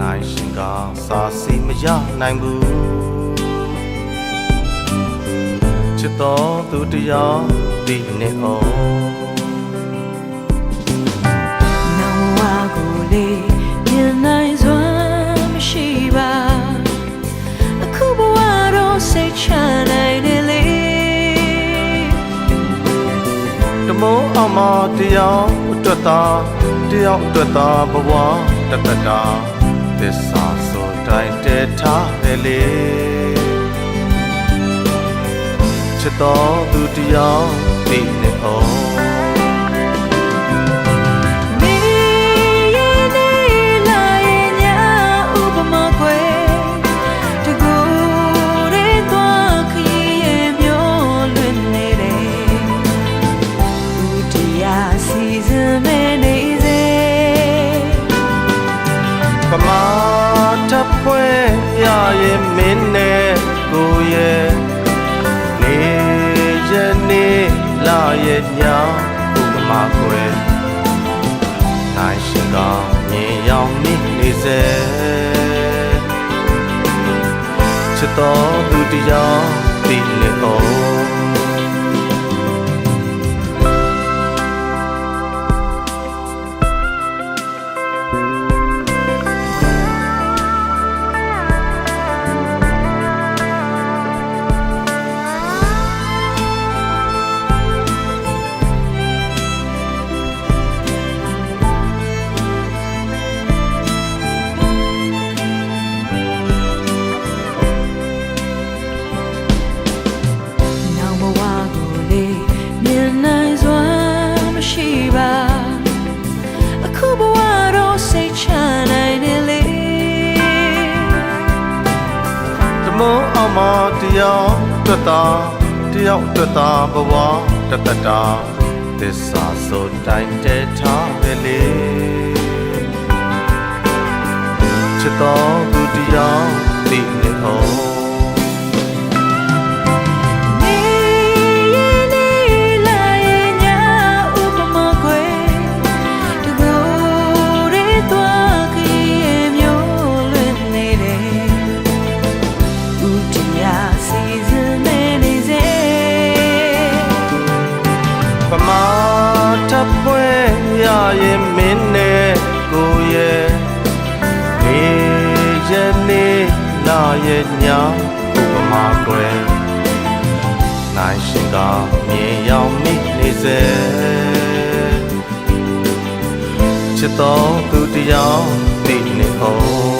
နိုင်ရှင်ကစာစီမရနိုင်ဘူးချစ်တော်သူတယောက်ဒီနေအောင်နောင်ဝါကိုလေးမြင်နိုင်စွမ်းမရှိပါအခုဘဝတော့စိတ်ချနိုင်တယ်လေတမိုးအောင်မတယောက်အတွက်သာဘဝတတတာသစ္စာဆိုတိုင်းတည်ထားတယ်လေချစ်တော်သူတယောက်ဒီနေအောင်ဖွဲရရဲ့မင်းနဲ့ကိုရဲ့နေရနေလာရဲ့ညဥပမာကွယ်နိုင်ရှင်ကမြင်ရောက်မိနေစေချစ်တော်သူတယောက်ဒီလေအောင်မတယောက်အတွက်သာဘဝတတတာသစ္စာဆိုတိုင်းတည်ထားတယ်လေချစ်တော်သူတယောက်ဒီနေအောင်ဖွဲရရဲ့မင်းနဲ့ကိုရဲ့နေရနေလာရဲ့ညဥပမာကွယ်နိုင်ရှင်ကမြင်ရောက်မိနေစေချစ်တော်သူတယောက်ဒီနေအောင်